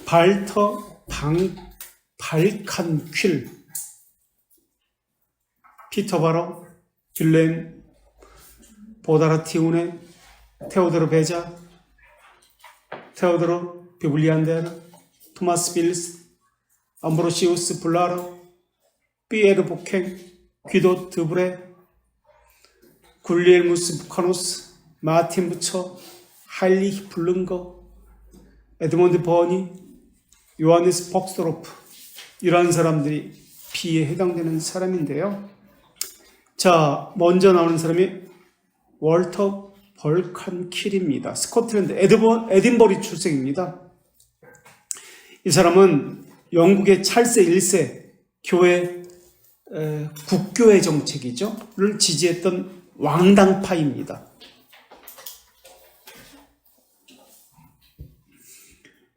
발터 발칸퀼, 피터 바로, 빌렌 보다라티우네, 테오도르 베자, 테오도르 비블리안데르, 토마스 빌스, 암브로시우스 블라러, 피에르 보켄, 귀도 드브레, 굴리엘무스 부카노스, 마틴 부처, 하일리히 블릉거, 에드먼드 버니, 요하네스 벅스토로프, 이러한 사람들이 B에 해당되는 사람인데요. 자, 먼저 나오는 사람이 월터 벌칸킬입니다. 스코틀랜드 에딘버리 출생입니다. 이 사람은 영국의 찰스 1세 교회 국교회 정책이죠,를 지지했던 왕당파입니다.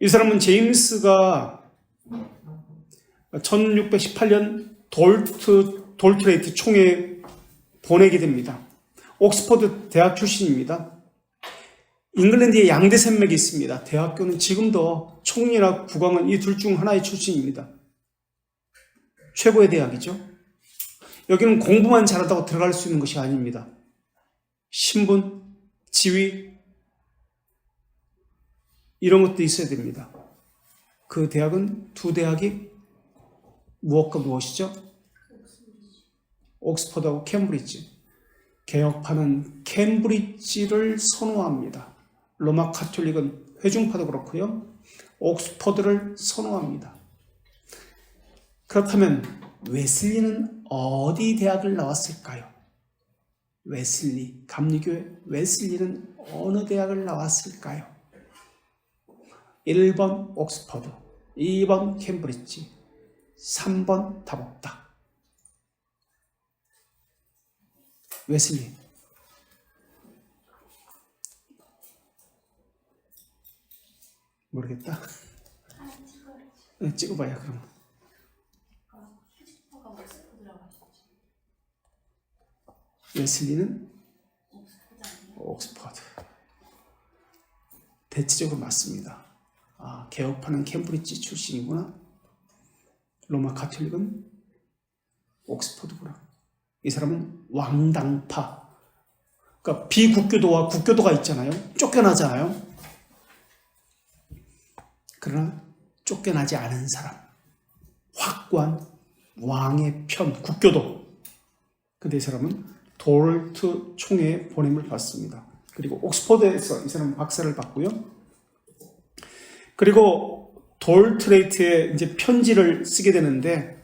이 사람은 제임스가 1618년 돌트레이트 총회에 보내게 됩니다. 옥스퍼드 대학 출신입니다. 잉글랜드에 양대 산맥이 있습니다. 대학교는 지금도 총리나 국왕은 이 둘 중 하나의 출신입니다. 최고의 대학이죠. 여기는 공부만 잘하다고 들어갈 수 있는 것이 아닙니다. 신분, 지위, 이런 것도 있어야 됩니다. 그 대학은 두 대학이 무엇과 무엇이죠? 옥스퍼드하고 캠브리지. 개혁파는 캠브리지를 선호합니다. 로마 카톨릭은 회중파도 그렇고요. 옥스퍼드를 선호합니다. 그렇다면 웨슬리는 어디 대학을 나왔을까요? 웨슬리, 감리교회 웨슬리는 어느 대학을 나왔을까요? 1번 옥스퍼드, 2번 캠브리지, 3번 답 없다. 웨슬리. 모르겠다. 네, 찍어봐요 그럼. 웨슬리는 옥스퍼드. 대체적으로 맞습니다. 아, 개혁파는 캠브리지 출신이구나. 로마 가톨릭은 옥스퍼드구나. 이 사람은 왕당파. 그러니까 비국교도와 국교도가 있잖아요. 쫓겨나잖아요. 그러나 쫓겨나지 않은 사람. 확고한 왕의 편, 국교도. 근데 이 사람은 돌트 총회에 보냄을 받습니다. 그리고 옥스퍼드에서 이 사람은 박사를 받고요. 그리고 돌트레이트에 이제 편지를 쓰게 되는데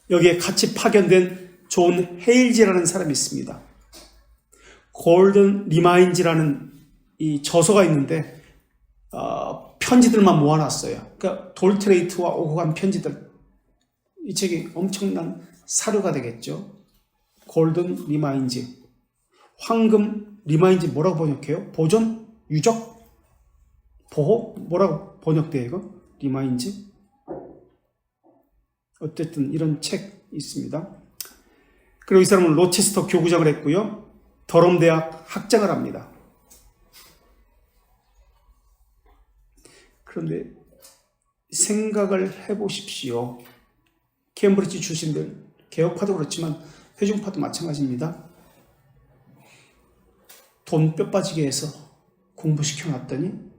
여기에 같이 파견된 존 헤일즈라는 사람이 있습니다. 골든 리마인즈라는 이 저서가 있는데 편지들만 모아놨어요. 그러니까 돌트레이트와 오고 간 편지들. 이 책이 엄청난 사료가 되겠죠. 골든 리마인즈. 황금 리마인즈 뭐라고 번역해요? 보존? 유적? 보호? 뭐라고 번역돼요 이거? 리마인즈? 어쨌든 이런 책 있습니다. 그리고 이 사람은 로체스터 교구장을 했고요. 더럼 대학 학장을 합니다. 그런데 생각을 해보십시오. 케임브리지 출신들, 개혁파도 그렇지만 회중파도 마찬가지입니다. 돈 뼈 빠지게 해서 공부시켜놨더니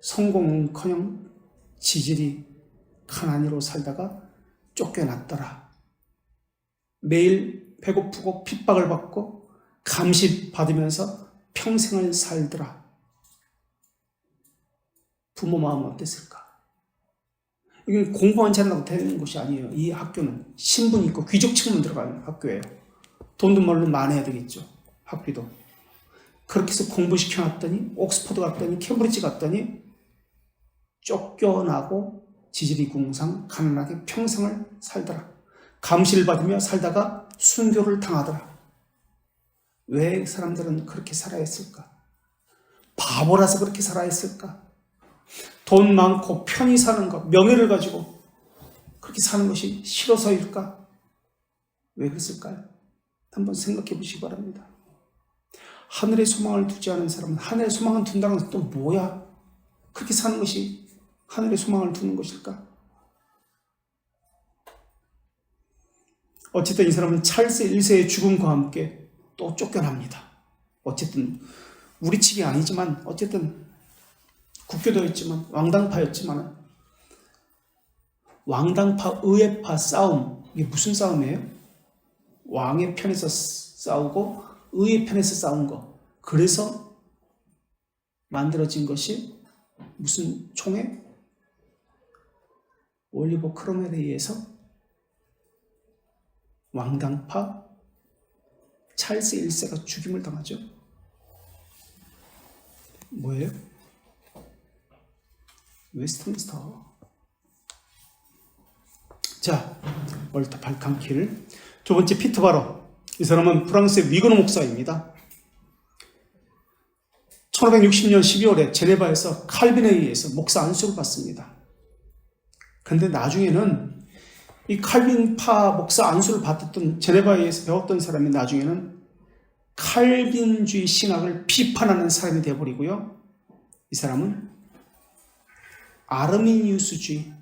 성공은커녕 지질이 가난이로 살다가 쫓겨났더라. 매일 배고프고 핍박을 받고 감시받으면서 평생을 살더라. 부모 마음은 어땠을까? 이게 공부만 잘하고 되는 것이 아니에요. 이 학교는 신분이 있고 귀족층만 들어가는 학교예요. 돈도 물론 많아야 되겠죠. 학비도. 그렇게 해서 공부시켜놨더니 옥스퍼드 갔더니 캠브리지 갔더니 쫓겨나고 지지리궁상 가난하게 평생을 살더라. 감시를 받으며 살다가 순교를 당하더라. 왜 사람들은 그렇게 살아야 했을까? 바보라서 그렇게 살아야 했을까? 돈 많고 편히 사는 것, 명예를 가지고 그렇게 사는 것이 싫어서일까? 왜 그랬을까요? 한번 생각해 보시기 바랍니다. 하늘에 소망을 두지 않은 사람은 하늘에 소망을 둔다는 것은 또 뭐야? 그렇게 사는 것이 하늘에 소망을 두는 것일까? 어쨌든 이 사람은 찰스 1세의 죽음과 함께 또 쫓겨납니다. 어쨌든 우리 측이 아니지만 어쨌든 국교도였지만 왕당파였지만 왕당파 의회파 싸움, 이게 무슨 싸움이에요? 왕의 편에서 싸우고 의의 편에서 싸운 거. 그래서 만들어진 것이 무슨 총회? 올리버 크롬웰에 의해서 왕당파 찰스 1세가 죽임을 당하죠. 뭐예요? 웨스트민스터. 자, 월터 발칸킬. 두 번째 피터 바로. 이 사람은 프랑스의 위그노 목사입니다. 1560년 12월에 제네바에서 칼빈에 의해서 목사 안수를 받습니다. 그런데 나중에는 이 칼빈파 목사 안수를 받았던 제네바에서 배웠던 사람이 나중에는 칼빈주의 신학을 비판하는 사람이 되어버리고요. 이 사람은 아르미니우스주의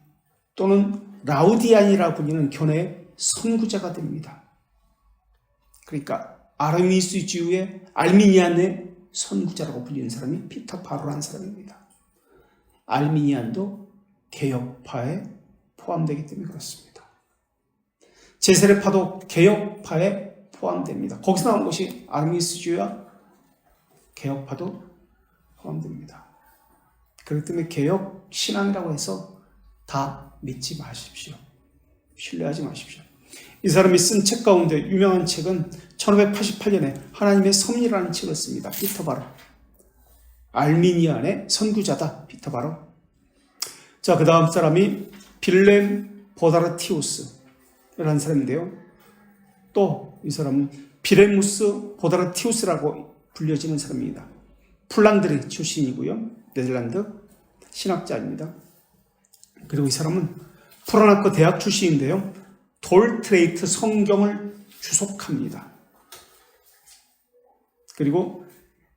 또는 라우디안이라고 불리는 교내의 선구자가 됩니다. 그러니까 아르미니우스주의의 알미니안의 선구자라고 불리는 사람이 피터 바로라는 사람입니다. 알미니안도 개혁파에 포함되기 때문에 그렇습니다. 제세례파도 개혁파에 포함됩니다. 거기서 나온 것이 아르미니우스주의와 개혁파도 포함됩니다. 그렇기 때문에 개혁 신앙이라고 해서 다 믿지 마십시오. 신뢰하지 마십시오. 이 사람이 쓴 책 가운데 유명한 책은 1588년에 하나님의 섭리라는 책을 씁니다. 피터 바로. 알미니안의 선구자다. 피터 바로. 자, 그 다음 사람이 빌렘 보다르티우스라는 사람인데요. 또 이 사람은 비레무스 보다르티우스라고 불려지는 사람입니다. 플랑드리 출신이고요. 네덜란드 신학자입니다. 그리고 이 사람은 프라나크 대학 출신인데요. 돌트레이트 성경을 주석합니다. 그리고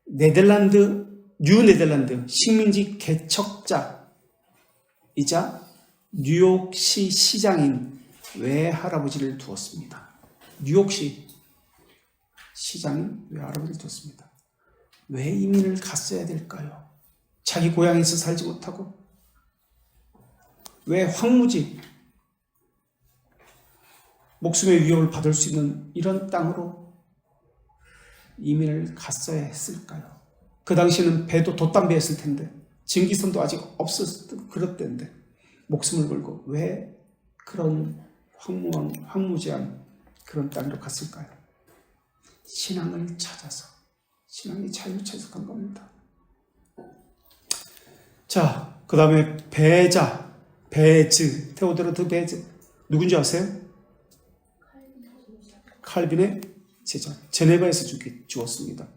뉴 네덜란드 식민지 개척자이자 뉴욕시 시장인 외할아버지를 두었습니다. 뉴욕시 시장인 외할아버지를 두었습니다. 왜 이민을 갔어야 될까요? 자기 고향에서 살지 못하고 왜 황무지 목숨의 위협을 받을 수 있는 이런 땅으로 이민을 갔어야 했을까요? 그 당시에는 배도 돛담배였을 텐데 증기선도 아직 없었을 그럴 때인데 목숨을 걸고 왜 그런 황무지한 그런 땅으로 갔을까요? 신앙을 찾아서, 신앙이 자유를 찾아서 간 겁니다. 자, 그 다음에 베즈, 테오도르 드 베즈. 누군지 아세요? 칼빈의 제자. 제네바에서 죽었습니다.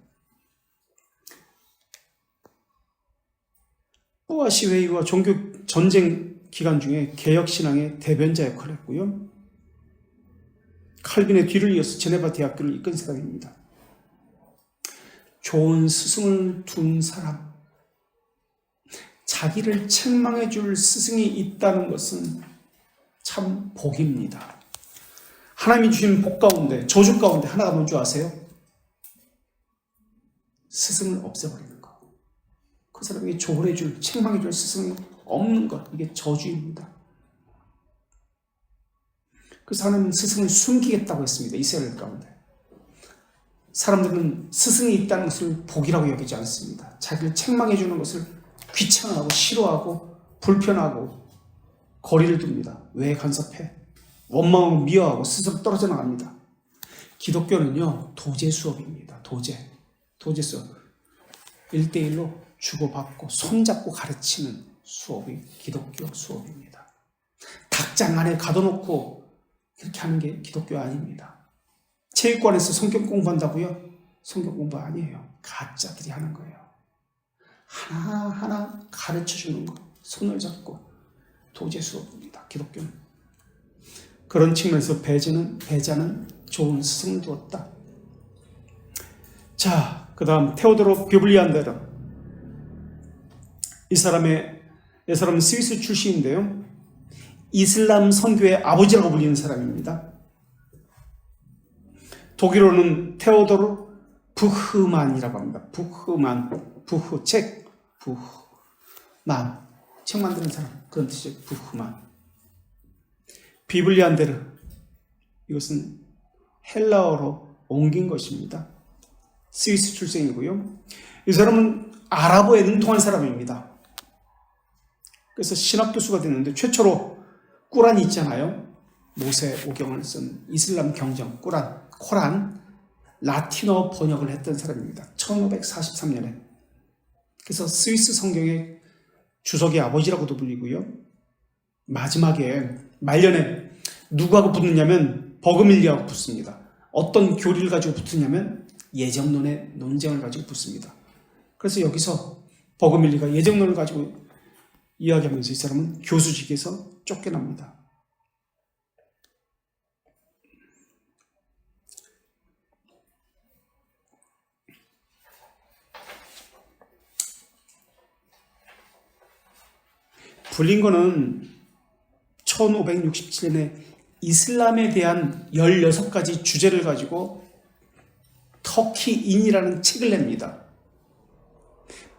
뿌아시웨이와 종교 전쟁 기간 중에 개혁신앙의 대변자 역할을 했고요. 칼빈의 뒤를 이어서 제네바 대학교를 이끈 사람입니다. 좋은 스승을 둔 사람, 자기를 책망해 줄 스승이 있다는 것은 참 복입니다. 하나님이 주신 복 가운데, 저주 가운데 하나가 뭔지 아세요? 스승을 없애버리는 것. 그 사람에게 조언해 줄, 책망해 줄 스승이 없는 것. 이게 저주입니다. 그래서 하나님은 스승을 숨기겠다고 했습니다. 이스라엘 가운데. 사람들은 스승이 있다는 것을 복이라고 여기지 않습니다. 자기를 책망해 주는 것을 귀찮아하고 싫어하고 불편하고 거리를 둡니다. 왜 간섭해? 원망하고 미워하고 스스로 떨어져 나갑니다. 기독교는요, 도제 수업입니다. 도제 수업. 1대1로 주고받고 손잡고 가르치는 수업이 기독교 수업입니다. 닭장 안에 가둬놓고 이렇게 하는 게 기독교 아닙니다. 체육관에서 성경 공부한다고요? 성경 공부 아니에요. 가짜들이 하는 거예요. 하나하나 가르쳐주는 거, 손을 잡고 도제 수업입니다. 기독교는. 그런 측면에서 배자는 좋은 스승을 두었다. 자, 그 다음 테오도로 뷰블리안데르. 이 사람의 이 사람은 스위스 출신인데요. 이슬람 선교의 아버지라고 불리는 사람입니다. 독일어는 테오도르 부흐만이라고 합니다. 부흐만. 책 만드는 사람. 그런 뜻이에요. 부흐만. 비블리안데르. 이것은 헬라어로 옮긴 것입니다. 스위스 출생이고요. 이 사람은 아랍어에 능통한 사람입니다. 그래서 신학 교수가 됐는데 최초로 꾸란이 있잖아요. 모세 오경을 쓴 이슬람 경전 코란 라틴어 번역을 했던 사람입니다. 1543년에. 그래서 스위스 성경의 주석의 아버지라고도 불리고요. 마지막에 말년에 누구하고 붙느냐면 버그밀리하고 붙습니다. 어떤 교리를 가지고 붙느냐면 예정론의 논쟁을 가지고 붙습니다. 그래서 여기서 버그밀리가 예정론을 가지고 이야기하면서 이 사람은 교수직에서 쫓겨납니다. 블링건은 1567년에 이슬람에 대한 16가지 주제를 가지고 터키인이라는 책을 냅니다.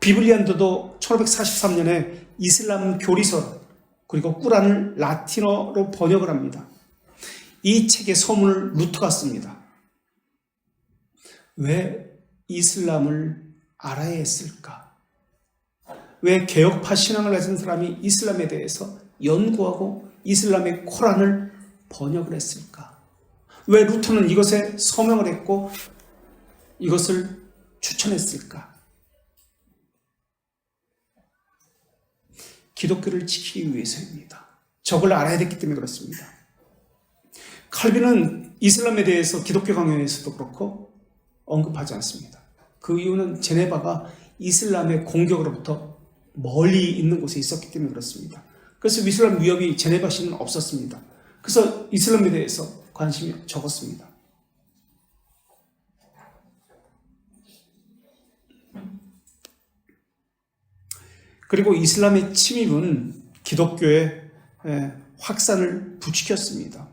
비블리안도도 1543년에 이슬람 교리서 그리고 꾸란을 라틴어로 번역을 합니다. 이 책의 서문을 루터가 씁니다. 왜 이슬람을 알아야 했을까? 왜 개혁파 신앙을 가진 사람이 이슬람에 대해서 연구하고 이슬람의 코란을 번역을 했을까? 왜 루터는 이것에 서명을 했고 이것을 추천했을까? 기독교를 지키기 위해서입니다. 저걸 알아야 됐기 때문에 그렇습니다. 칼빈은 이슬람에 대해서 기독교 강요에서도 그렇고 언급하지 않습니다. 그 이유는 제네바가 이슬람의 공격으로부터 멀리 있는 곳에 있었기 때문에 그렇습니다. 그래서 이슬람 위협이 제네바시는 없었습니다. 그래서 이슬람에 대해서 관심이 적었습니다. 그리고 이슬람의 침입은 기독교의 확산을 부추겼습니다.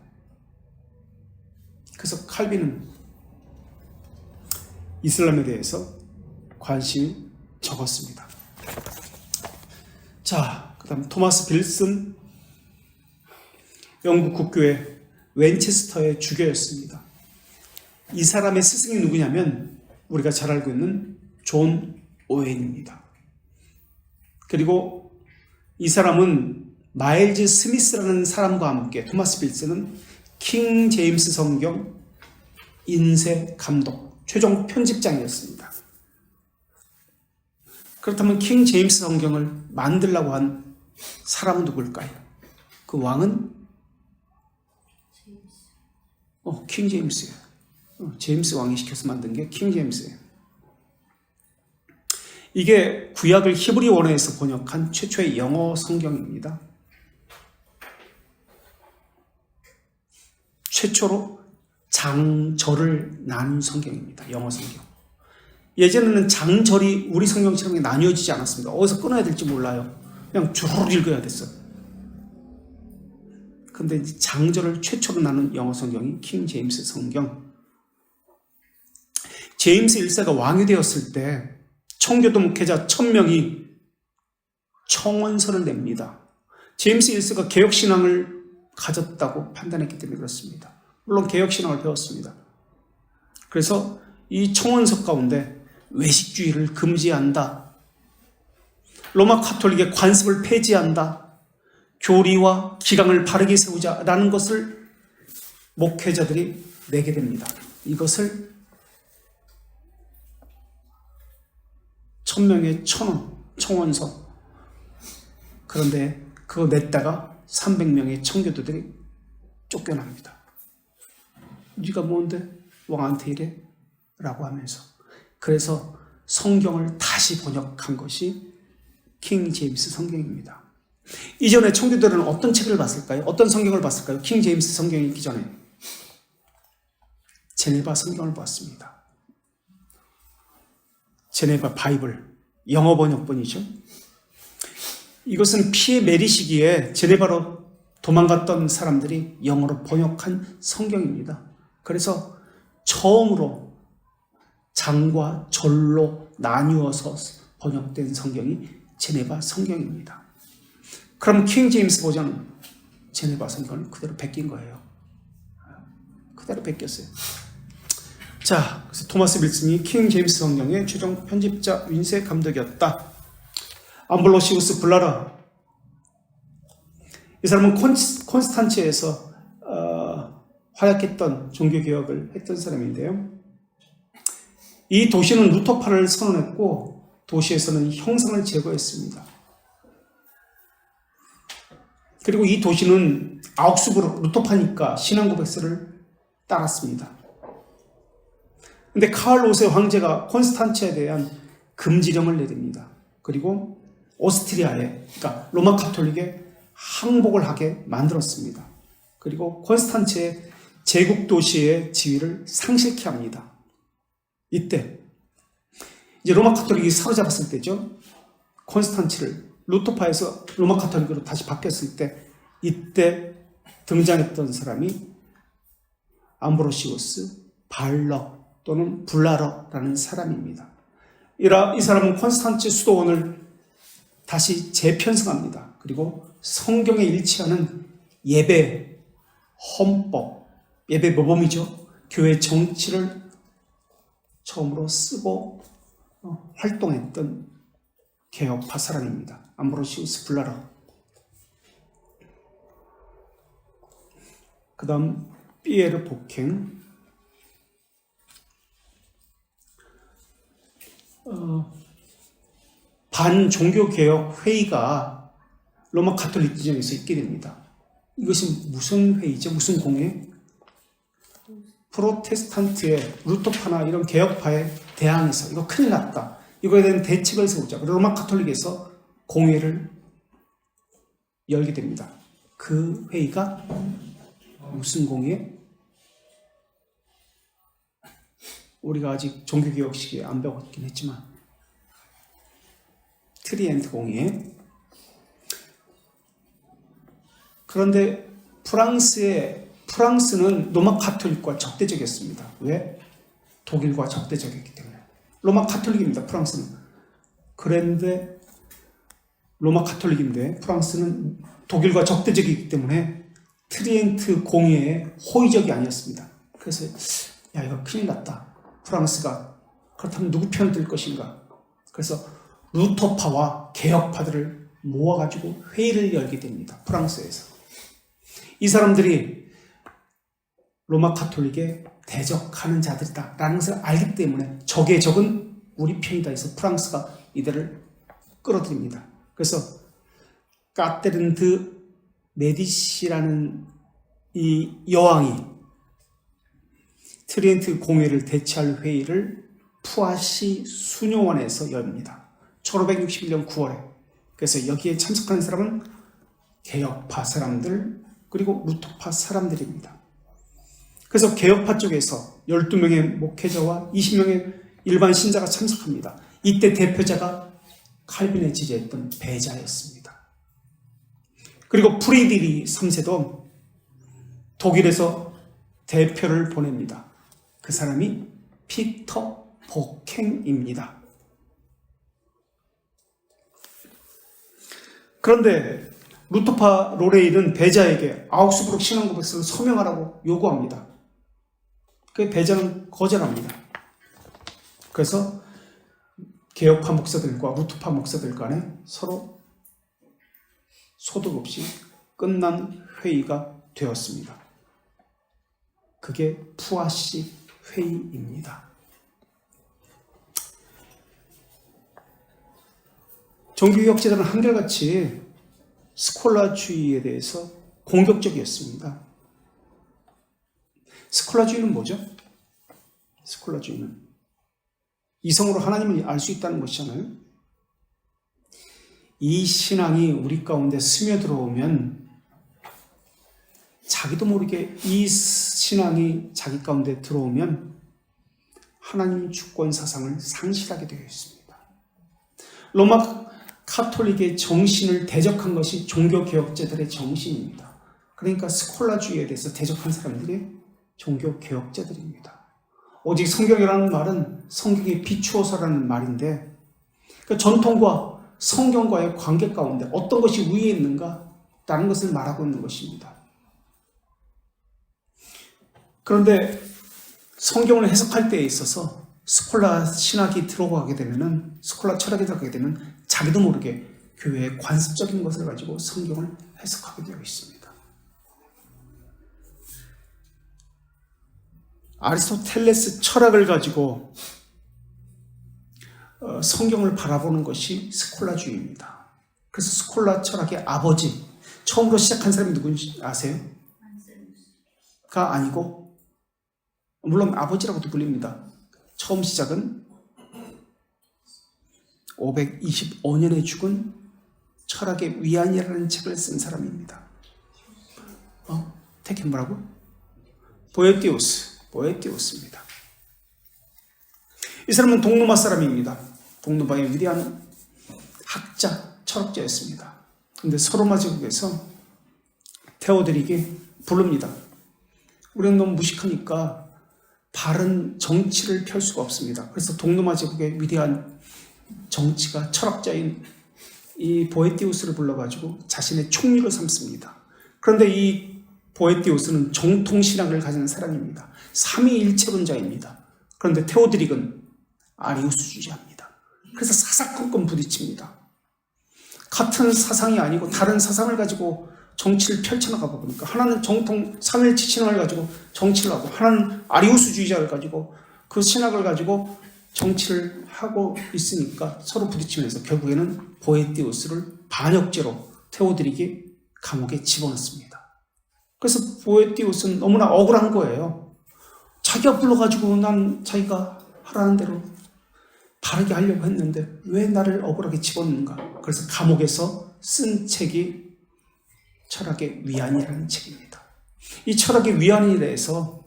그래서 칼빈은 이슬람에 대해서 관심이 적었습니다. 자, 그 다음 토마스 빌슨, 영국 국교회 웬체스터의 주교였습니다. 이 사람의 스승이 누구냐면 우리가 잘 알고 있는 존 오웬입니다. 그리고 이 사람은 마일즈 스미스라는 사람과 함께 토마스 빌슨은 킹 제임스 성경 인쇄 감독 최종 편집장이었습니다. 그렇다면 킹 제임스 성경을 만들라고 한 사람은 누굴까요? 그 왕은 킹 제임스예요. 제임스 왕이 시켜서 만든 게 킹 제임스예요. 이게 구약을 히브리 원어에서 번역한 최초의 영어 성경입니다. 최초로 장절을 나눈 성경입니다. 영어 성경. 예전에는 장절이 우리 성경처럼 나뉘어지지 않았습니다. 어디서 끊어야 될지 몰라요. 그냥 주르륵 읽어야 됐어요. 근데 장절을 최초로 나눈 영어 성경이 킹 제임스 성경. 제임스 1세가 왕이 되었을 때 청교도 목회자 1000명이 청원서를 냅니다. 제임스 1세가 개혁신앙을 가졌다고 판단했기 때문에 그렇습니다. 물론 개혁신앙을 배웠습니다. 그래서 이 청원서 가운데 외식주의를 금지한다. 로마 카톨릭의 관습을 폐지한다. 교리와 기강을 바르게 세우자라는 것을 목회자들이 내게 됩니다. 이것을 1000명의 청원서. 그런데 그거 냈다가 300명의 청교도들이 쫓겨납니다. 네가 뭔데 왕한테 이래? 라고 하면서. 그래서 성경을 다시 번역한 것이 킹 제임스 성경입니다. 이전에 청교도들은 어떤 책을 봤을까요? 어떤 성경을 봤을까요? 킹 제임스 성경이 있기 전에 제네바 성경을 봤습니다. 제네바 바이블, 영어 번역본이죠. 이것은 피해 메리시기에 제네바로 도망갔던 사람들이 영어로 번역한 성경입니다. 그래서 처음으로 장과 절로 나뉘어서 번역된 성경이 제네바 성경입니다. 그럼 킹 제임스 버전은 제네바 성경을 그대로 베낀 거예요. 그대로 베꼈어요. 자, 그래서 토마스 빌슨이 킹 제임스 성경의 최종 편집자 윈세 감독이었다. 암블로시우스 블라라, 이 사람은 콘스탄츠에서 활약했던 종교개혁을 했던 사람인데요. 이 도시는 루터파를 선언했고 도시에서는 형상을 제거했습니다. 그리고 이 도시는 아욱스부르크 루터파니까 신앙고백서를 따랐습니다. 근데 카를 5세 황제가 콘스탄츠에 대한 금지령을 내립니다. 그리고 오스트리아에, 그러니까 로마 카톨릭에 항복을 하게 만들었습니다. 그리고 콘스탄츠의 제국 도시의 지위를 상실케 합니다. 이때 이제 로마 카톨릭이 사로잡았을 때죠. 콘스탄츠를 루터파에서 로마 카톨릭으로 다시 바뀌었을 때, 이때 등장했던 사람이 암브로시우스 발러 또는 블라러라는 사람입니다. 이 사람은 콘스탄츠 수도원을 다시 재편성합니다. 그리고 성경에 일치하는 예배, 헌법, 예배 모범이죠. 교회 정치를 처음으로 쓰고 활동했던 개혁파 사람입니다. 암브로시우스 블라러. 그 다음 피에르 보캥, 반종교개혁 회의가 로마 카톨릭 지정에서 있게 됩니다. 이것이 무슨 회의죠? 무슨 공회? 프로테스탄트의 루터파나 이런 개혁파에 대항해서 이거 큰일 났다, 이거에 대한 대책을 세우자. 로마 카톨릭에서 공회를 열게 됩니다. 그 회의가 무슨 공회? 우리가 아직 종교개혁 시기에 안 배웠긴 했지만 트리엔트 공회. 그런데 프랑스는 로마 카톨릭과 적대적이었습니다. 왜? 독일과 적대적이었기 때문에. 로마 카톨릭입니다, 프랑스는. 그런데 로마 카톨릭인데 프랑스는 독일과 적대적이기 때문에 트리엔트 공회에 호의적이 아니었습니다. 그래서 야, 이거 큰일 났다. 프랑스가 그렇다면 누구 편을 들 것인가? 그래서 루터파와 개혁파들을 모아가지고 회의를 열게 됩니다. 프랑스에서. 이 사람들이 로마 카톨릭에 대적하는 자들이다 라는 것을 알기 때문에 적의 적은 우리 편이다 해서 프랑스가 이들을 끌어들입니다. 그래서 까테르드 메디시라는 이 여왕이 트리엔트 공회를 대체할 회의를 푸아시 수녀원에서 엽니다. 1561년 9월에. 그래서 여기에 참석하는 사람은 개혁파 사람들 그리고 루터파 사람들입니다. 그래서 개혁파 쪽에서 12명의 목회자와 20명의 일반 신자가 참석합니다. 이때 대표자가 칼빈의 지지했던 베자였습니다. 그리고 프리드리 3세도 독일에서 대표를 보냅니다. 그 사람이 피터 보캥입니다. 그런데 루터파 로레일은 베자에게 아우크스부르크 신앙고백서를 서명하라고 요구합니다. 그 베자는 거절합니다. 그래서 개혁파 목사들과 루터파 목사들 간에 서로 소득 없이 끝난 회의가 되었습니다. 그게 푸아시 회의입니다. 종교개혁자들은 한결같이 스콜라주의에 대해서 공격적이었습니다. 스콜라주의는 뭐죠? 스콜라주의는 이성으로 하나님을 알 수 있다는 것이잖아요. 이 신앙이 우리 가운데 스며들어오면 자기도 모르게 이 신앙이 자기 가운데 들어오면 하나님 주권 사상을 상실하게 되어 있습니다. 로마 카톨릭의 정신을 대적한 것이 종교개혁자들의 정신입니다. 그러니까 스콜라주의에 대해서 대적한 사람들이 종교개혁자들입니다. 오직 성경이라는 말은 성경에 비추어서라는 말인데, 그 전통과 성경과의 관계 가운데 어떤 것이 위에 있는가? 라는 것을 말하고 있는 것입니다. 그런데 성경을 해석할 때에 있어서 스콜라 신학이 들어가게 되면은, 스콜라 철학이 들어가게 되면 자기도 모르게 교회의 관습적인 것을 가지고 성경을 해석하게 되어 있습니다. 아리스토텔레스 철학을 가지고 성경을 바라보는 것이 스콜라주의입니다. 그래서 스콜라 철학의 아버지, 처음으로 시작한 사람이 누군지 아세요? 가 아니고, 물론 아버지라고도 불립니다. 처음 시작은 525년에 죽은 철학의 위안이라는 책을 쓴 사람입니다. 택이 뭐라고? 보에티우스입니다. 이 사람은 동로마 사람입니다. 동로마의 위대한 학자, 철학자였습니다. 그런데 서로마 제국에서 테오드릭이 부릅니다. 우리는 너무 무식하니까 바른 정치를 펼 수가 없습니다. 그래서 동로마 제국의 위대한 정치가 철학자인 이 보에티우스를 불러가지고 자신의 총리로 삼습니다. 그런데 이 보에티우스는 정통신학을 가진 사람입니다. 삼위일체론자입니다. 그런데 테오드릭은 아리우스주의자입니다. 그래서 사사건건 부딪힙니다. 같은 사상이 아니고 다른 사상을 가지고 정치를 펼쳐나가다 보니까 하나는 정통 삼일치 신학을 가지고 정치를 하고, 하나는 아리우스주의자를 가지고 그 신학을 가지고 정치를 하고 있으니까 서로 부딪히면서 결국에는 보에티우스를 반역죄로 테오드릭이 감옥에 집어넣습니다. 그래서 보에티우스는 너무나 억울한 거예요. 자기가 불러가지고 난 자기가 하라는 대로 바르게 하려고 했는데 왜 나를 억울하게 집어넣는가. 그래서 감옥에서 쓴 책이 철학의 위안이라는 책입니다. 이 철학의 위안에 대해서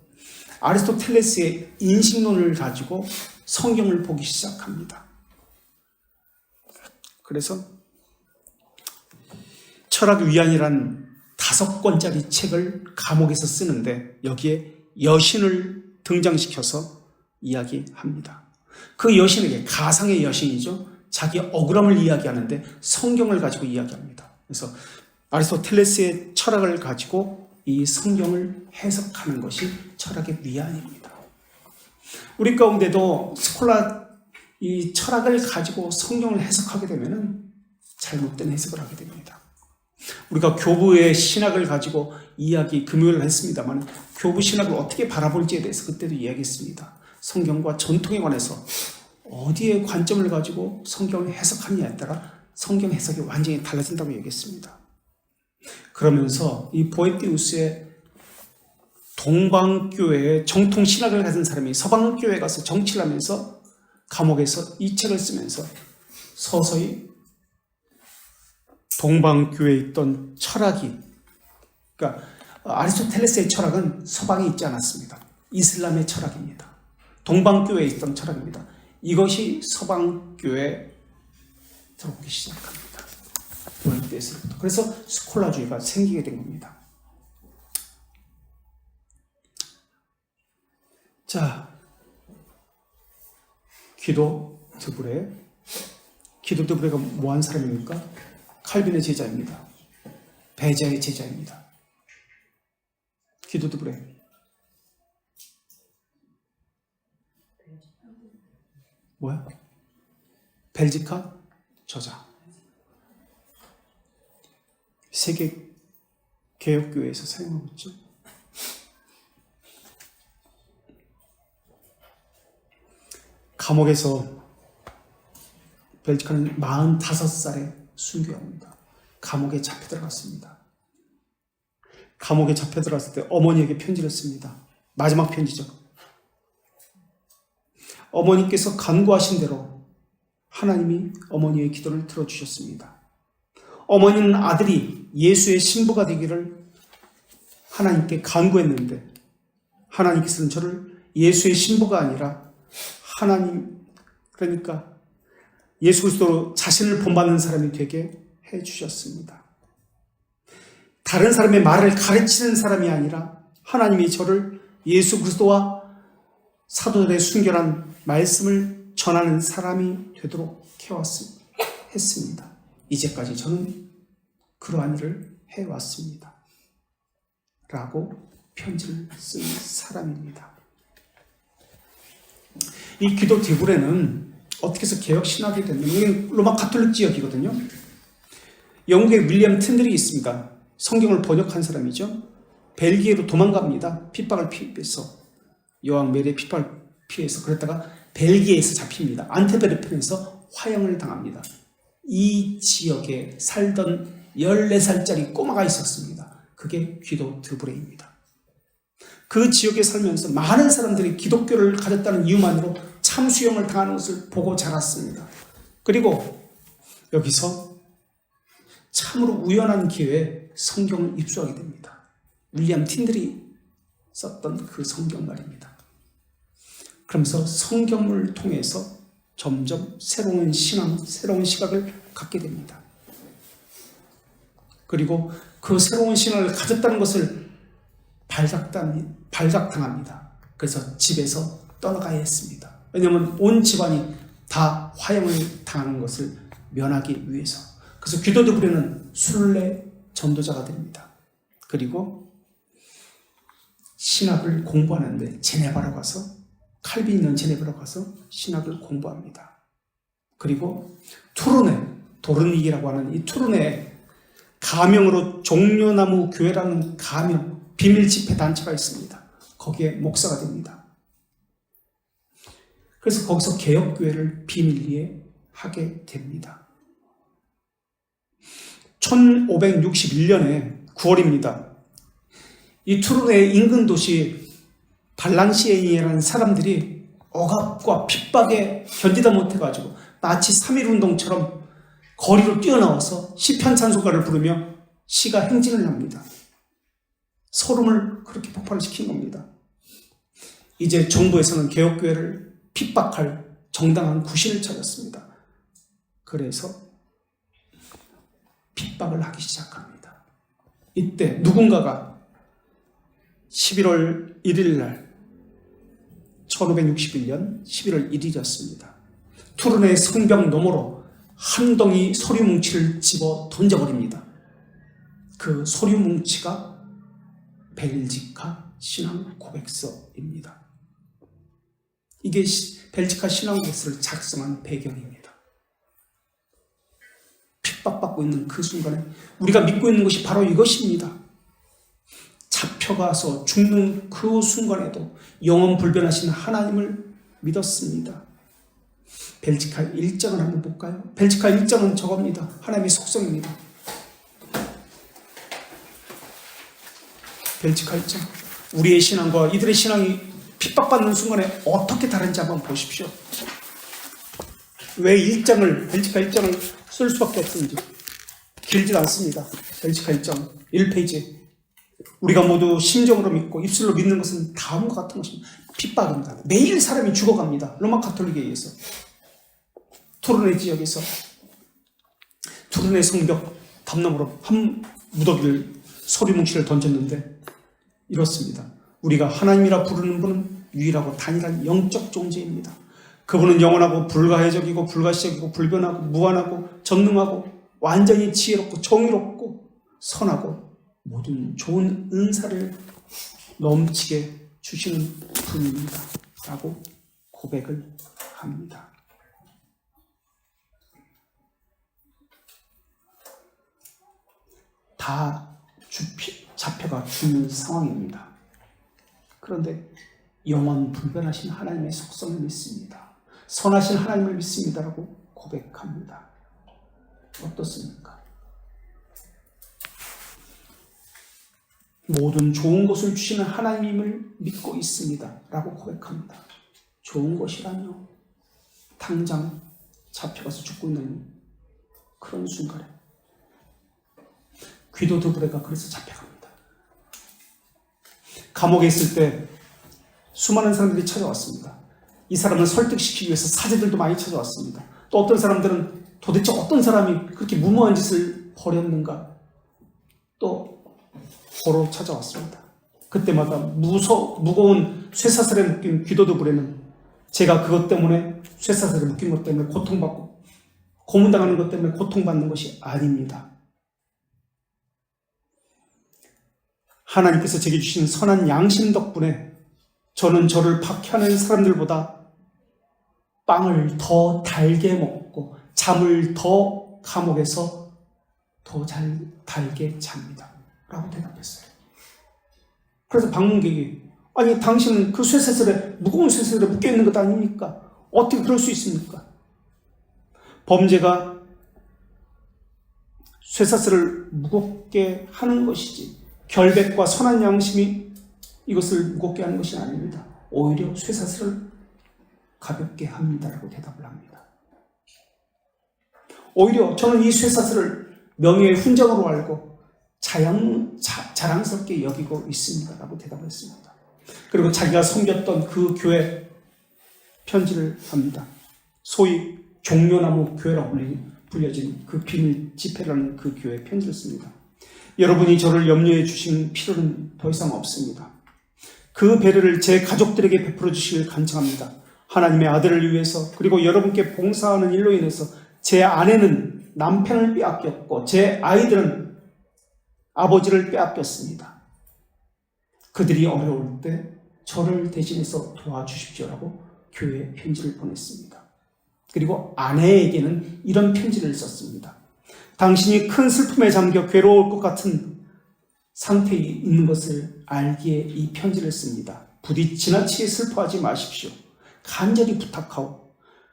아리스토텔레스의 인식론을 가지고 성경을 보기 시작합니다. 그래서 철학의 위안이란 5권짜리 책을 감옥에서 쓰는데 여기에 여신을 등장시켜서 이야기합니다. 그 여신에게, 가상의 여신이죠, 자기 억울함을 이야기하는데 성경을 가지고 이야기합니다. 그래서 아리스토텔레스의 철학을 가지고 이 성경을 해석하는 것이 철학의 위안입니다. 우리 가운데도 스콜라 이 철학을 가지고 성경을 해석하게 되면 잘못된 해석을 하게 됩니다. 우리가 교부의 신학을 가지고 금요일을 했습니다만, 교부 신학을 어떻게 바라볼지에 대해서 그때도 이야기했습니다. 성경과 전통에 관해서 어디에 관점을 가지고 성경을 해석하느냐에 따라 성경 해석이 완전히 달라진다고 얘기했습니다. 그러면서 이 보에티우스의 동방교회의 정통 신학을 가진 사람이 서방교회에 가서 정치를 하면서 감옥에서 이 책을 쓰면서 서서히 동방교회에 있던 철학이, 그러니까 아리스토텔레스의 철학은 서방에 있지 않았습니다. 이슬람의 철학입니다. 동방교회에 있던 철학입니다. 이것이 서방교회에 들어오기 시작합니다. 그래서 스콜라주의가 생기게 된 겁니다. 자, 기도 드브레가 뭐한 사람입니까? 칼빈의 제자입니다. 배자의 제자입니다. 기도 드브레. 뭐야? 벨지카 저자. 세계 개혁교회에서 사용하고 있죠. 감옥에서 벨지카는 45살에 순교합니다. 감옥에 잡혀 들어갔습니다. 감옥에 잡혀 들어갔을 때 어머니에게 편지를 씁니다. 마지막 편지죠. 어머니께서 간구하신 대로 하나님이 어머니의 기도를 들어주셨습니다. 어머니는 아들이 예수의 신부가 되기를 하나님께 간구했는데 하나님께서는 저를 예수의 신부가 아니라 하나님, 그러니까 예수 그리스도로 자신을 본받는 사람이 되게 해주셨습니다. 다른 사람의 말을 가르치는 사람이 아니라 하나님이 저를 예수 그리스도와 사도들의 순결한 말씀을 전하는 사람이 되도록 했습니다. 이제까지 저는 그러한 일을 해왔습니다. 라고 편지를 쓴 사람입니다. 이 기도 디브레는 어떻게 해서 개혁신학이 됐냐면, 이게 로마 가톨릭 지역이거든요. 영국에 윌리엄 틴들이 있습니다. 성경을 번역한 사람이죠. 벨기에로 도망갑니다. 핍박을 피해서. 여왕 메리의 핍박을 피해서. 그랬다가 벨기에에서 잡힙니다. 안테베르펜에서 화형을 당합니다. 이 지역에 살던 14살짜리 꼬마가 있었습니다. 그게 귀도 드브레입니다. 그 지역에 살면서 많은 사람들이 기독교를 가졌다는 이유만으로 참수형을 당하는 것을 보고 자랐습니다. 그리고 여기서 참으로 우연한 기회에 성경을 입수하게 됩니다. 윌리엄 틴들이 썼던 그 성경 말입니다. 그러면서 성경을 통해서 점점 새로운 신앙, 새로운 시각을 갖게 됩니다. 그리고 그 새로운 신앙을 가졌다는 것을 발각당합니다. 그래서 집에서 떠나가야 했습니다. 왜냐하면 온 집안이 다 화형을 당하는 것을 면하기 위해서. 그래서 귀도 드브레는 순례 전도자가 됩니다. 그리고 신학을 공부하는데 제네바로 가서, 칼빈 있는 제네바로 가서 신학을 공부합니다. 그리고 도르닉이라고 하는 이 투르네에 가명으로 종려나무 교회라는 가명, 비밀 집회 단체가 있습니다. 거기에 목사가 됩니다. 그래서 거기서 개혁교회를 비밀리에 하게 됩니다. 1561년에 9월입니다. 이 투르네의 인근 도시 발랑시에이라는 사람들이 억압과 핍박에 견디다 못해가지고 마치 3.1운동처럼 거리로 뛰어나와서 시편 찬송가를 부르며 시가 행진을 합니다. 소름을 그렇게 폭발을 시킨 겁니다. 이제 정부에서는 개혁교회를 핍박할 정당한 구실을 찾았습니다. 그래서 핍박을 하기 시작합니다. 이때 누군가가 11월 1일 날 1561년 11월 1일이었습니다. 투르네 성벽 너머로 한 덩이 서류뭉치를 집어 던져버립니다. 그 서류뭉치가 벨지카 신앙 고백서입니다. 이게 벨지카 신앙 고백서를 작성한 배경입니다. 핍박받고 있는 그 순간에 우리가 믿고 있는 것이 바로 이것입니다. 잡혀가서 죽는 그 순간에도 영원 불변하신 하나님을 믿었습니다. 벨지카 1장을 한번 볼까요? 벨지카 1장은 저겁니다. 하나님의 속성입니다. 벨지카 1장. 우리의 신앙과 이들의 신앙이 핍박받는 순간에 어떻게 다른지 한번 보십시오. 왜 벨지카 1장을 쓸 수밖에 없는지. 길지 않습니다. 벨지카 1장 1페이지. 우리가 모두 심정으로 믿고 입술로 믿는 것은 다음과 같은 것입니다. 핍박입니다. 매일 사람이 죽어갑니다. 로마 가톨릭에 의해서. 투르네 지역에서 투르네 성벽 담너머로 한 무더기를 서류뭉치를 던졌는데 이렇습니다. 우리가 하나님이라 부르는 분은 유일하고 단일한 영적 존재입니다. 그분은 영원하고 불가해적이고 불가시적이고 불변하고 무한하고 전능하고 완전히 지혜롭고 정의롭고 선하고 모든 좋은 은사를 넘치게 주시는 분입니다. 라고 고백을 합니다. 다 잡혀가 죽는 상황입니다. 그런데 영원 불변하신 하나님의 속성을 믿습니다. 선하신 하나님을 믿습니다라고 고백합니다. 어떻습니까? 모든 좋은 것을 주시는 하나님을 믿고 있습니다. 라고 고백합니다. 좋은 것이라뇨? 당장 잡혀가서 죽고 있는 그런 순간에 귀도 드브레가 그래서 잡혀갑니다. 감옥에 있을 때 수많은 사람들이 찾아왔습니다. 이 사람을 설득시키기 위해서 사제들도 많이 찾아왔습니다. 또 어떤 사람들은 도대체 어떤 사람이 그렇게 무모한 짓을 벌였는가 또 보러 찾아왔습니다. 그때마다 무거운 쇠사슬에 묶인 귀도두불에는 제가 그것 때문에 쇠사슬에 묶인 것 때문에 고통받고 고문당하는 것 때문에 고통받는 것이 아닙니다. 하나님께서 제게 주신 선한 양심 덕분에 저는 저를 박해하는 사람들보다 빵을 더 달게 먹고 잠을 더 감옥에서 더 잘 달게 잡니다. 라고 대답했어요. 그래서 방문객이 아니 당신은 그 쇠사슬에 무거운 쇠사슬에 묶여있는 것 아닙니까? 어떻게 그럴 수 있습니까? 범죄가 쇠사슬을 무겁게 하는 것이지 결백과 선한 양심이 이것을 무겁게 하는 것이 아닙니다. 오히려 쇠사슬을 가볍게 합니다라고 대답을 합니다. 오히려 저는 이 쇠사슬을 명예의 훈장으로 알고 자랑스럽게 여기고 있습니다 라고 대답을 했습니다. 그리고 자기가 섬겼던 그 교회 편지를 합니다. 소위 종려나무 교회라고 불려진 그 비밀 집회라는 그 교회 편지를 씁니다. 여러분이 저를 염려해 주신 필요는 더 이상 없습니다. 그 배려를 제 가족들에게 베풀어 주시길 간청합니다. 하나님의 아들을 위해서 그리고 여러분께 봉사하는 일로 인해서 제 아내는 남편을 빼앗겼고 제 아이들은 아버지를 빼앗겼습니다. 그들이 어려울 때 저를 대신해서 도와주십시오라고 교회에 편지를 보냈습니다. 그리고 아내에게는 이런 편지를 썼습니다. 당신이 큰 슬픔에 잠겨 괴로울 것 같은 상태에 있는 것을 알기에 이 편지를 씁니다. 부디 지나치게 슬퍼하지 마십시오. 간절히 부탁하오.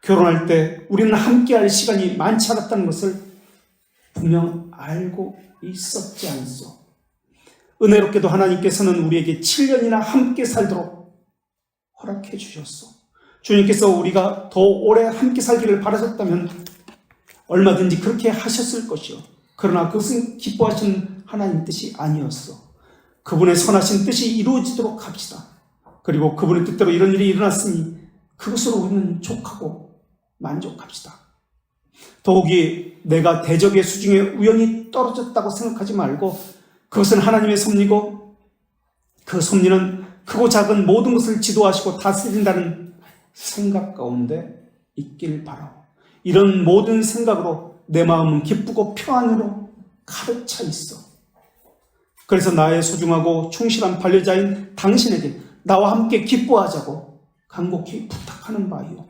결혼할 때 우리는 함께할 시간이 많지 않았다는 것을 분명 알고 있었지 않소. 은혜롭게도 하나님께서는 우리에게 7년이나 함께 살도록 허락해 주셨소. 주님께서 우리가 더 오래 함께 살기를 바라셨다면 얼마든지 그렇게 하셨을 것이요. 그러나 그것은 기뻐하시는 하나님 뜻이 아니었어. 그분의 선하신 뜻이 이루어지도록 합시다. 그리고 그분의 뜻대로 이런 일이 일어났으니 그것으로 우리는 족하고 만족합시다. 더욱이 내가 대적의 수중에 우연히 떨어졌다고 생각하지 말고 그것은 하나님의 섭리고 그 섭리는 크고 작은 모든 것을 지도하시고 다스린다는 생각 가운데 있길 바라오. 이런 모든 생각으로 내 마음은 기쁘고 평안으로 가득 차 있어. 그래서 나의 소중하고 충실한 반려자인 당신에게 나와 함께 기뻐하자고 간곡히 부탁하는 바이오.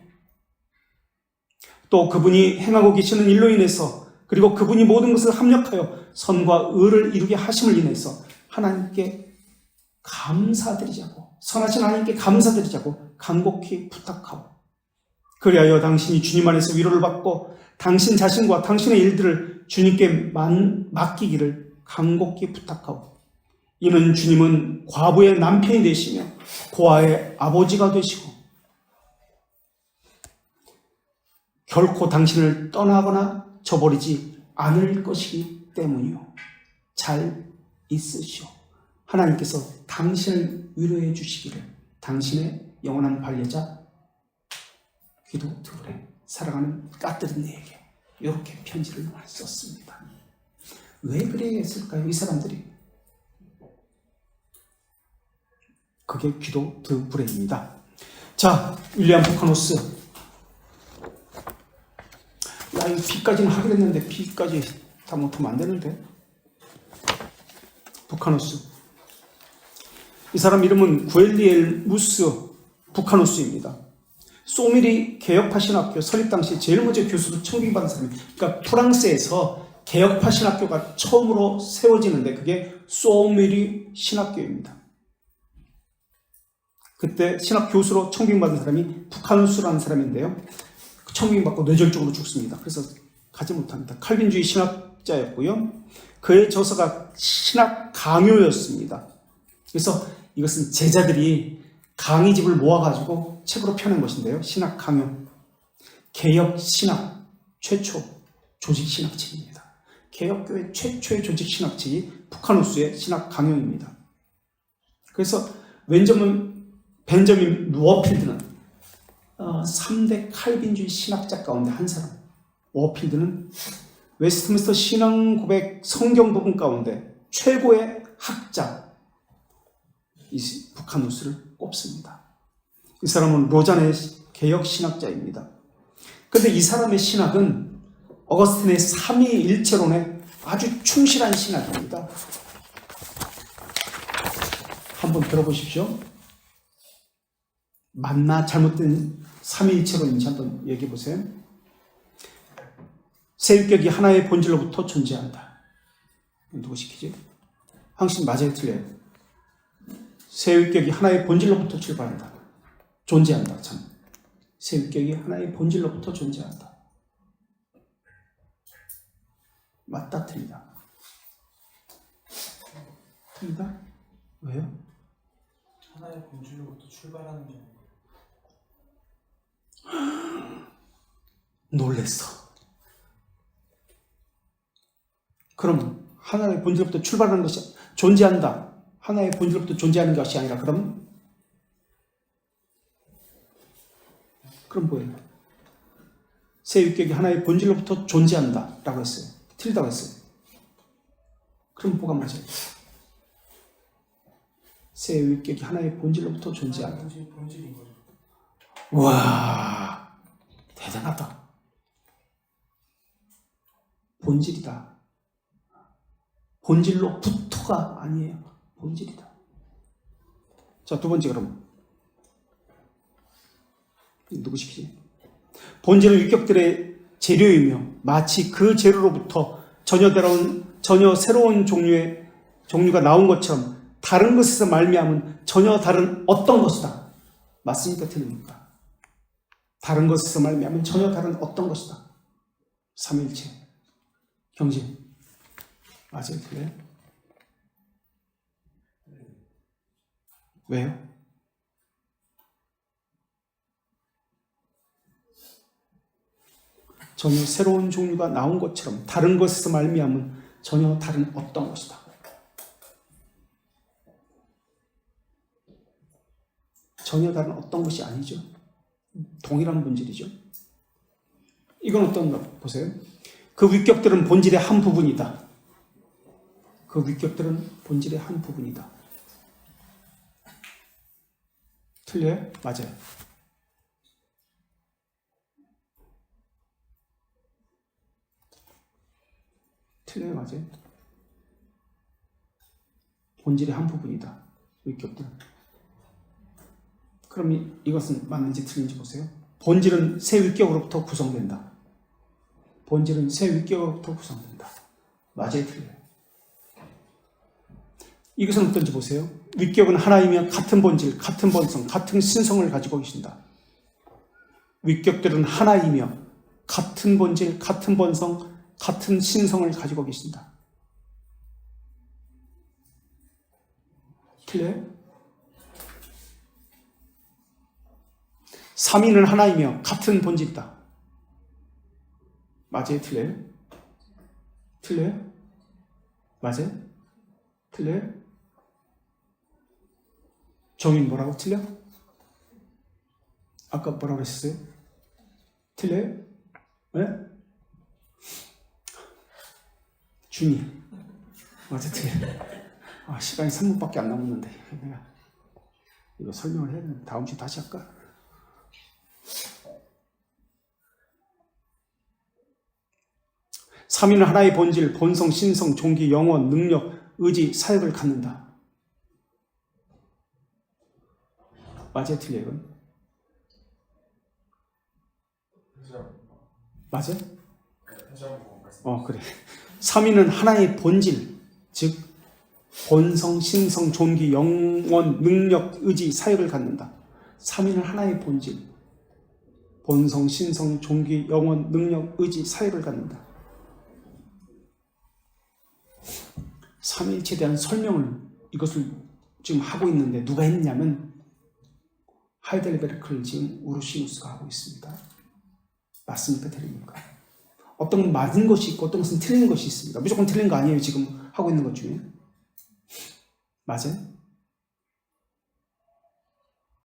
또 그분이 행하고 계시는 일로 인해서 그리고 그분이 모든 것을 합력하여 선과 의를 이루게 하심을 인해서 하나님께 감사드리자고 선하신 하나님께 감사드리자고 간곡히 부탁하오. 그리하여 당신이 주님 안에서 위로를 받고 당신 자신과 당신의 일들을 주님께 맡기기를 간곡히 부탁하오. 이는 주님은 과부의 남편이 되시며 고아의 아버지가 되시고 결코 당신을 떠나거나 저버리지 않을 것이기 때문이요. 잘 있으시오. 하나님께서 당신을 위로해 주시기를 당신의 영원한 반려자 귀도두불에 사랑하는 까뜨린네에게 이렇게 편지를 썼습니다. 왜 그랬을까요? 이 사람들이. 그게 귀도두불에입니다. 자, 윌리엄 부카노스. 야, 이 B까지는 하기로 했는데 B까지 다 못하면 안 되는데. 부카노스. 이 사람 이름은 구엘리엘 무스 부카노스입니다. 소미리 개혁파 신학교 설립 당시 제일 먼저 교수로 청빙받은 사람입니다. 그러니까 프랑스에서 개혁파 신학교가 처음으로 세워지는데 그게 소미리 신학교입니다. 그때 신학 교수로 청빙받은 사람이 부카노스라는 사람인데요. 청빙받고 뇌절적으로 죽습니다. 그래서 가지 못합니다. 칼빈주의 신학자였고요. 그의 저서가 신학 강요였습니다. 그래서 이것은 제자들이 강의집을 모아가지고 책으로 펴낸 것인데요. 신학 강요. 개혁 신학 최초 조직 신학책입니다. 개혁교회 최초의 조직 신학책이 부카노스의 신학 강요입니다. 그래서 벤저민 루어필드는 3대 칼빈주의 신학자 가운데 한 사람, 워필드는 웨스트민스터 신앙 고백 성경 부분 가운데 최고의 학자, 이 부카누스를 꼽습니다. 이 사람은 로잔의 개혁 신학자입니다. 그런데 이 사람의 신학은 어거스틴의 삼위일체론에 아주 충실한 신학입니다. 한번 들어보십시오. 맞나 잘못된 삼위일체론인지 한번 얘기해 보세요. 새6격이 하나의 본질로부터 존재한다. 누구 시키지? 항신 맞아요, 틀려요? 새6격이 하나의 본질로부터 출발한다. 존재한다. 참. 새6격이 하나의 본질로부터 존재한다. 맞다, 틀리다? 틀리다? 왜요? 하나의 본질로부터 출발하는 게 놀랬어. 그럼 하나의 본질로부터 출발하는 것이 존재한다. 하나의 본질로부터 존재하는 것이 아니라 그럼 뭐예요? 새6격이 하나의 본질로부터 존재한다 라고 했어요. 틀리다고 했어요. 그럼 뭐가 맞아요? 새6격이 하나의 본질로부터 존재한다. 본질인 거죠. 와, 대단하다. 본질이다. 본질로부터가 아니에요. 본질이다. 자, 두 번째 그럼 누구 시키지? 본질은 윗격들의 재료이며 마치 그 재료로부터 전혀 새로운 종류가 나온 것처럼 다른 것에서 말미암은 전혀 다른 어떤 것이다. 맞습니까? 틀립니까? 다른 것에서 말미암은 전혀 다른 어떤 것이다. 삼위일체. 경제. 맞아요? 틀려요? 왜요? 전혀 새로운 종류가 나온 것처럼 다른 것에서 말미암은 전혀 다른 어떤 것이다. 전혀 다른 어떤 것이 아니죠. 동일한 본질이죠. 이건 어떤 거 보세요. 그 위격들은 본질의 한 부분이다. 그 위격들은 본질의 한 부분이다. 틀려요? 맞아요. 틀려요? 맞아요. 본질의 한 부분이다. 위격들은. 그럼 이것은 맞는지 틀린지 보세요. 본질은 새 위격으로부터 구성된다. 본질은 새 위격으로부터 구성된다. 맞아요? 틀려요? 이것은 어떤지 보세요. 위격은 하나이며 같은 본질, 같은 본성, 같은 신성을 가지고 계신다. 위격들은 하나이며 같은 본질, 같은 본성, 같은 신성을 가지고 계신다. 틀려요? 삼위는 하나이며 같은 본질이다. 맞아요? 틀려요? 틀려요? 맞아요? 틀려요? 정인 뭐라고? 틀려? 아까 뭐라고 했었어요? 틀려요? 왜? 중이. 맞아, 틀려요. 시간이 3분밖에 안 남았는데 내가 이거 설명을 해야 되는데 다음 주에 다시 할까? 삼위는 하나의 본질, 본성, 신성, 종기, 영혼, 능력, 의지, 사역을 갖는다. 맞아요? 틀려요? 이건? 맞아요? 그래. 삼위는 하나의 본질, 즉 본성, 신성, 종기, 영혼, 능력, 의지, 사역을 갖는다. 삼위는 하나의 본질, 본성, 신성, 종기, 영혼, 능력, 의지, 사역을 갖는다. 삼위일체에 대한 설명을 이것을 지금 하고 있는데 누가 했냐면 하이델베르크를 지금 우르시누스가 하고 있습니다. 맞습니까? 틀립니까? 어떤 건 맞은 것이 있고 어떤 것은 틀린 것이 있습니다. 무조건 틀린 거 아니에요. 지금 하고 있는 것 중에. 맞아요?